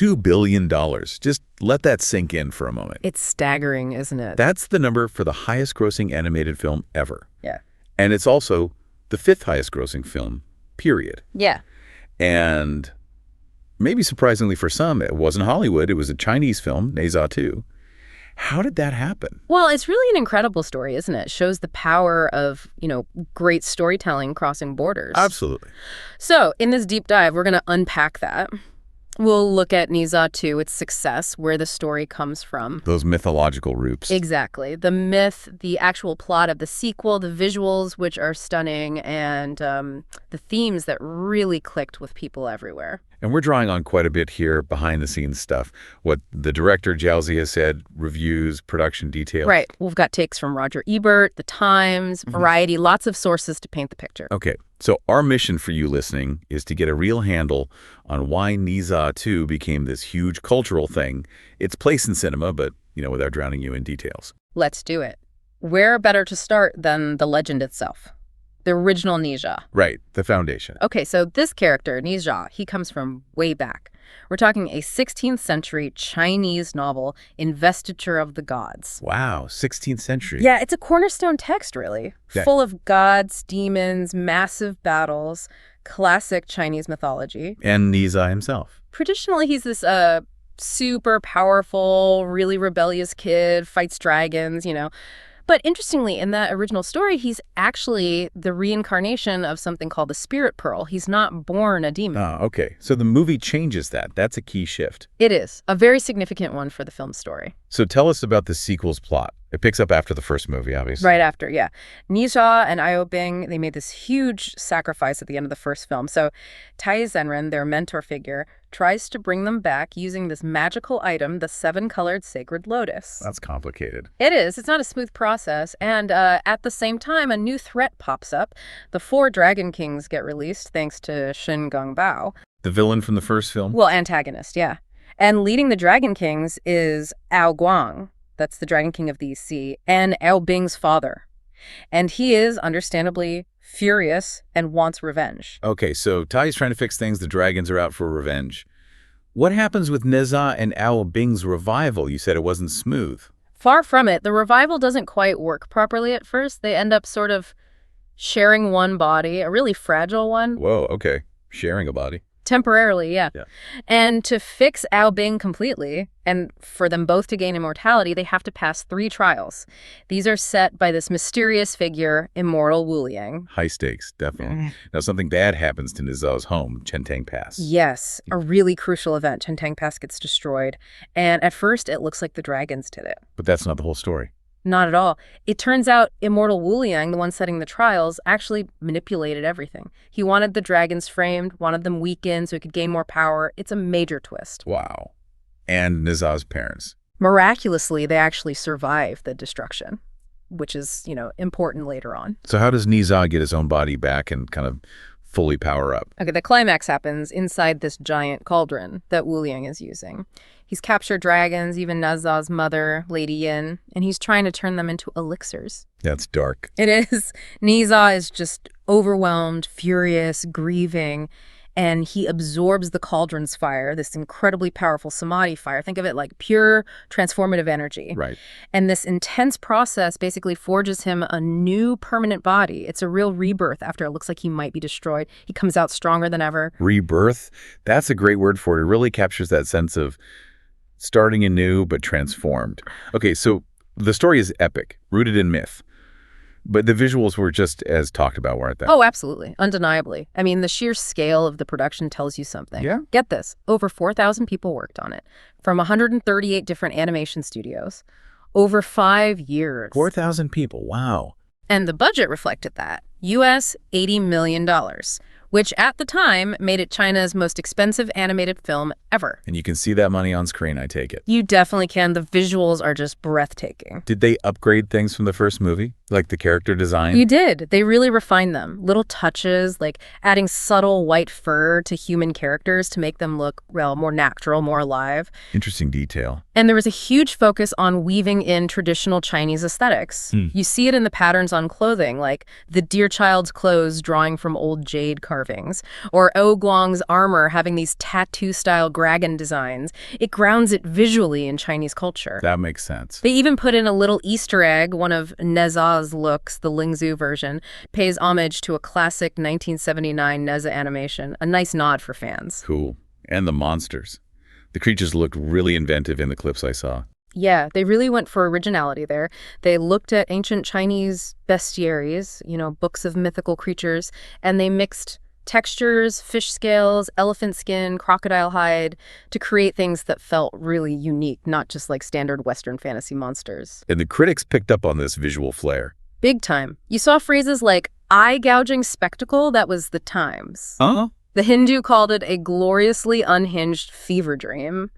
$2 billion. Just let that sink in for a moment. It's staggering, isn't it? That's the number for the highest grossing animated film ever. Yeah. And it's also the 5th highest grossing film, period. Yeah. And maybe surprisingly for some, it wasn't Hollywood. It was a Chinese film, Ne Zha 2. How did that happen? Well, it's really an incredible story, isn't it? It shows the power of, great storytelling crossing borders. Absolutely. So in this deep dive, we're going to unpack that. We'll look at Ne Zha 2, its success, where the story comes from. Those mythological roots. Exactly. The myth, the actual plot of the sequel, the visuals, which are stunning, and the themes that really clicked with people everywhere. And we're drawing on quite a bit here, behind-the-scenes stuff. What the director, Jiaozi, has said, reviews, production details. Right. We've got takes from Roger Ebert, The Times, Variety, lots of sources to paint the picture. Okay. So our mission for you listening is to get a real handle on why Ne Zha 2 became this huge cultural thing, its place in cinema, but, without drowning you in details. Let's do it. Where better to start than the legend itself? The original Ne Zha. Right, the foundation. Okay, so this character, Ne Zha, he comes from way back. We're talking a 16th century Chinese novel, Investiture of the Gods. Wow, 16th century. Yeah, it's a cornerstone text, really. Yeah. Full of gods, demons, massive battles, classic Chinese mythology. And Ne Zha himself. Traditionally, he's this super powerful, really rebellious kid, fights dragons, But interestingly, in that original story, he's actually the reincarnation of something called the spirit pearl. He's not born a demon. Ah, okay. So the movie changes that. That's a key shift. It is. A very significant one for the film's story. So tell us about the sequel's plot. It picks up after the first movie, obviously. Right after, yeah. Ne Zha and Io Bing, they made this huge sacrifice at the end of the first film. So Tai Zenren, their mentor figure, tries to bring them back using this magical item, the 7-colored sacred lotus. That's complicated. It is. It's not a smooth process. And at the same time, a new threat pops up. The 4 Dragon Kings get released thanks to Shen Gongbao. The villain from the first film? Well, antagonist, yeah. And leading the Dragon Kings is Ao Guang. That's the Dragon King of the Sea, and Ao Bing's father. And he is, understandably, furious and wants revenge. Okay, so Tai's trying to fix things. The dragons are out for revenge. What happens with Ne Zha and Ao Bing's revival? You said it wasn't smooth. Far from it. The revival doesn't quite work properly at first. They end up sort of sharing one body, a really fragile one. Whoa, okay. Sharing a body. Temporarily, yeah. And to fix Ao Bing completely, and for them both to gain immortality, they have to pass 3 trials. These are set by this mysterious figure, Immortal Wu Liang. High stakes, definitely. Now, something bad happens to Ne Zha's home, Chentang Pass. Yes, a really crucial event. Chentang Pass gets destroyed, and at first it looks like the dragons did it. But that's not the whole story. Not at all. It turns out Immortal Wu Liang, the one setting the trials, actually manipulated everything. He wanted the dragons framed, wanted them weakened so he could gain more power. It's a major twist. Wow. And Ne Zha's parents. Miraculously, they actually survive the destruction, which is, important later on. So how does Ne Zha get his own body back and kind of fully power up? Okay, the climax happens inside this giant cauldron that Wu Liang is using. He's captured dragons, even Ne Zha's mother, Lady Yin, and he's trying to turn them into elixirs. That's dark. It is. Ne Zha is just overwhelmed, furious, grieving, and he absorbs the cauldron's fire, this incredibly powerful samadhi fire. Think of it like pure transformative energy. Right. And this intense process basically forges him a new permanent body. It's a real rebirth after it looks like he might be destroyed. He comes out stronger than ever. Rebirth? That's a great word for it. It really captures that sense of starting anew but transformed. Okay, so the story is epic, rooted in myth. But the visuals were just as talked about, weren't they? Oh, absolutely. Undeniably. I mean, the sheer scale of the production tells you something. Yeah. Get this. Over 4,000 people worked on it from 138 different animation studios. Over 5 years. 4,000 people. Wow. And the budget reflected that. US $80 million, which at the time made it China's most expensive animated film ever. And you can see that money on screen, I take it. You definitely can. The visuals are just breathtaking. Did they upgrade things from the first movie? Like the character design? You did. They really refined them. Little touches, like adding subtle white fur to human characters to make them look, well, more natural, more alive. Interesting detail. And there was a huge focus on weaving in traditional Chinese aesthetics. You see it in the patterns on clothing, like the deer child's clothes drawing from old jade carvings, or O Guang's armor having these tattoo-style dragon designs. It grounds it visually in Chinese culture. That makes sense. They even put in a little Easter egg. One of Ne Zha's looks, the Lingzhu version, pays homage to a classic 1979 Ne Zha animation. A nice nod for fans. Cool. And the monsters. The creatures looked really inventive in the clips I saw. Yeah, they really went for originality there. They looked at ancient Chinese bestiaries, books of mythical creatures, and they mixed textures, fish scales, elephant skin, crocodile hide to create things that felt really unique, not just like standard Western fantasy monsters. And the critics picked up on this visual flair. Big time. You saw phrases like eye-gouging spectacle. That was the times. Huh? The Hindu called it a gloriously unhinged fever dream.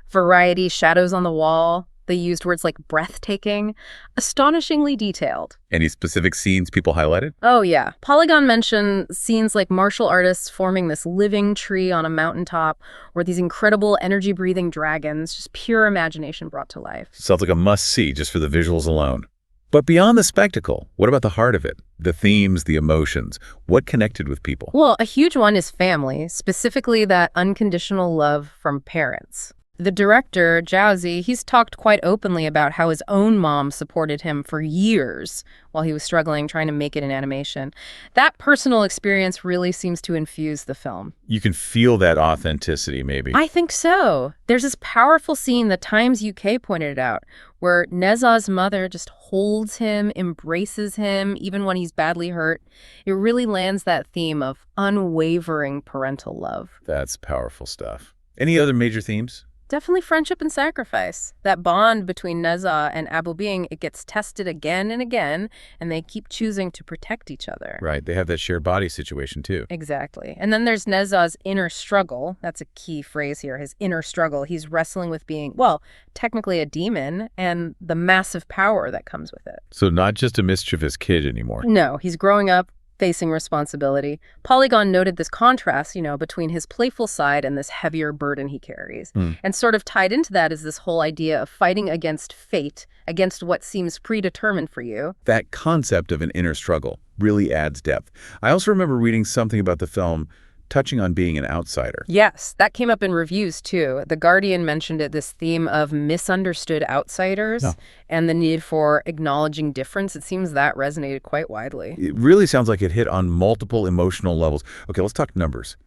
Variety, shadows on the wall. They used words like breathtaking, astonishingly detailed. Any specific scenes people highlighted? Oh, yeah. Polygon mentioned scenes like martial artists forming this living tree on a mountaintop, or these incredible energy-breathing dragons, just pure imagination brought to life. Sounds like a must-see just for the visuals alone. But beyond the spectacle, what about the heart of it? The themes, the emotions. What connected with people? Well, a huge one is family, specifically that unconditional love from parents. The director, Zhao, he's talked quite openly about how his own mom supported him for years while he was struggling trying to make it in animation. That personal experience really seems to infuse the film. You can feel that authenticity, maybe. I think so. There's this powerful scene, the Times UK pointed it out, where Ne Zha's mother just holds him, embraces him, even when he's badly hurt. It really lands that theme of unwavering parental love. That's powerful stuff. Any other major themes? Definitely friendship and sacrifice. That bond between Ne Zha and Abu Bing, it gets tested again and again, and they keep choosing to protect each other. Right, they have that shared body situation too. Exactly. And then there's Ne Zha's inner struggle. That's a key phrase here, his inner struggle. He's wrestling with being, well, technically a demon and the massive power that comes with it. So not just a mischievous kid anymore. No, he's growing up, facing responsibility. Polygon noted this contrast, between his playful side and this heavier burden he carries. And sort of tied into that is this whole idea of fighting against fate, against what seems predetermined for you. That concept of an inner struggle really adds depth. I also remember reading something about the film touching on being an outsider. Yes, that came up in reviews too. The Guardian mentioned it, this theme of misunderstood outsiders and the need for acknowledging difference. It seems that resonated quite widely. It really sounds like it hit on multiple emotional levels. Okay, let's talk numbers.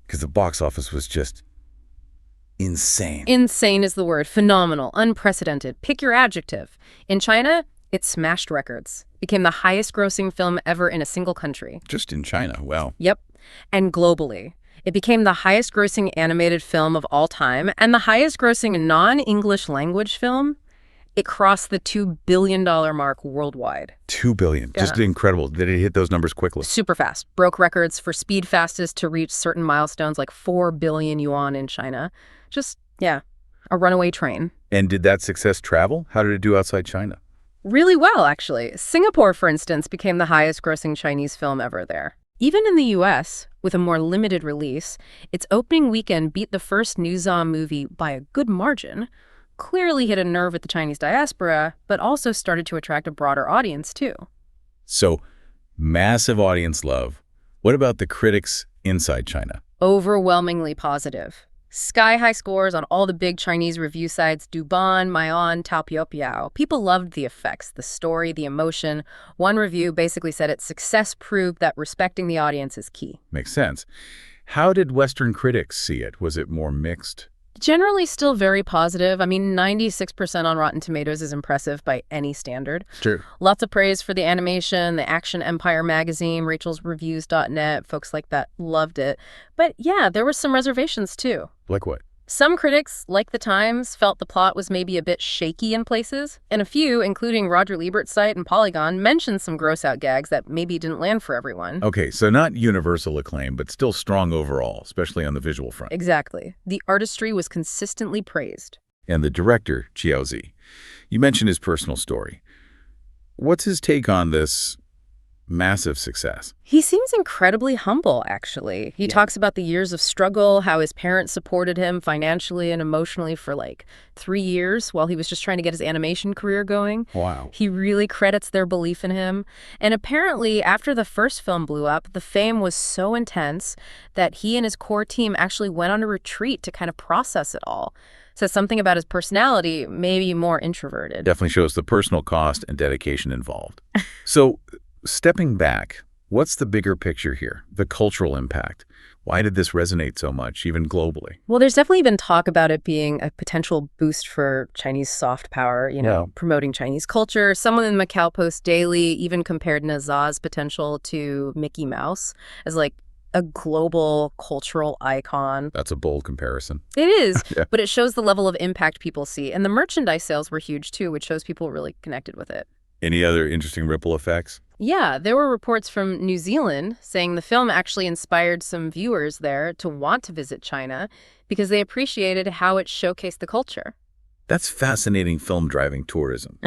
Because the box office was just insane. Insane is the word. Phenomenal. Unprecedented. Pick your adjective. In China, it smashed records. Became the highest grossing film ever in a single country. Just in China, wow. Yep. And globally. It became the highest grossing animated film of all time and the highest grossing non-English language film. It crossed the $2 billion mark worldwide. $2 billion. Yeah. Just incredible. Did it hit those numbers quickly? Super fast. Broke records for speed fastest to reach certain milestones like 4 billion yuan in China. Just, a runaway train. And did that success travel? How did it do outside China? Really well, actually. Singapore, for instance, became the highest grossing Chinese film ever there. Even in the U.S., with a more limited release, its opening weekend beat the first Ne Zha movie by a good margin, clearly hit a nerve with the Chinese diaspora, but also started to attract a broader audience, too. So, massive audience love. What about the critics inside China? Overwhelmingly positive. Sky-high scores on all the big Chinese review sites, Douban, Maillon, Taopiao. People loved the effects, the story, the emotion. One review basically said its success proved that respecting the audience is key. Makes sense. How did Western critics see it? Was it more mixed? Generally still very positive. I mean, 96% on Rotten Tomatoes is impressive by any standard. True. Lots of praise for the animation, the Action Empire magazine, rachelsreviews.net, folks like that loved it. But yeah, there were some reservations too. Like what? Some critics, like the Times, felt the plot was maybe a bit shaky in places, and a few, including Roger Ebert's site and Polygon, mentioned some gross-out gags that maybe didn't land for everyone. Okay, so not universal acclaim, but still strong overall, especially on the visual front. Exactly. The artistry was consistently praised. And the director, Zhao. You mentioned his personal story. What's his take on this massive success? He seems incredibly humble, actually. He talks about the years of struggle, how his parents supported him financially and emotionally for like 3 years while he was just trying to get his animation career going. Wow. He really credits their belief in him. And apparently, after the first film blew up, the fame was so intense that he and his core team actually went on a retreat to kind of process it all. Says something about his personality, maybe more introverted. Definitely shows the personal cost and dedication involved. So, stepping back, what's the bigger picture here? The cultural impact. Why did this resonate so much, even globally? Well, there's definitely been talk about it being a potential boost for Chinese soft power, promoting Chinese culture. Someone in Macau Post Daily even compared Ne Zha's potential to Mickey Mouse as like a global cultural icon. That's a bold comparison. It is, Yeah. but it shows the level of impact people see. And the merchandise sales were huge too, which shows people really connected with it. Any other interesting ripple effects? Yeah, there were reports from New Zealand saying the film actually inspired some viewers there to want to visit China because they appreciated how it showcased the culture. That's fascinating film-driving tourism.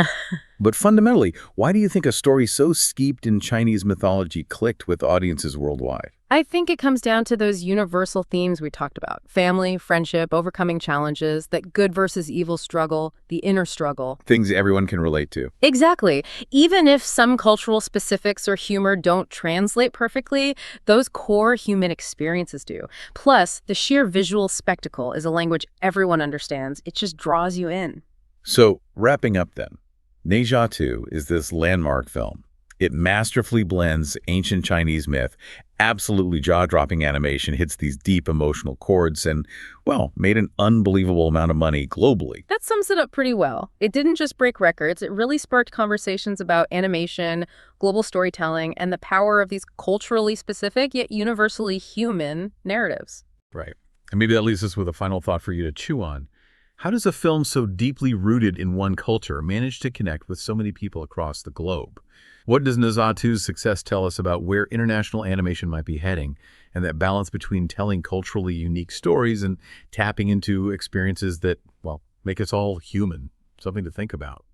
But fundamentally, why do you think a story so steeped in Chinese mythology clicked with audiences worldwide? I think it comes down to those universal themes we talked about. Family, friendship, overcoming challenges, that good versus evil struggle, the inner struggle. Things everyone can relate to. Exactly. Even if some cultural specifics or humor don't translate perfectly, those core human experiences do. Plus, the sheer visual spectacle is a language everyone understands. It just draws you in. So, wrapping up then, Ne Zha 2 is this landmark film. It masterfully blends ancient Chinese myth, absolutely jaw-dropping animation, hits these deep emotional chords, and, well, made an unbelievable amount of money globally. That sums it up pretty well. It didn't just break records, it really sparked conversations about animation, global storytelling, and the power of these culturally specific yet universally human narratives. Right. And maybe that leaves us with a final thought for you to chew on. How does a film so deeply rooted in one culture manage to connect with so many people across the globe? What does Ne Zha 2's success tell us about where international animation might be heading, and that balance between telling culturally unique stories and tapping into experiences that, well, make us all human? Something to think about.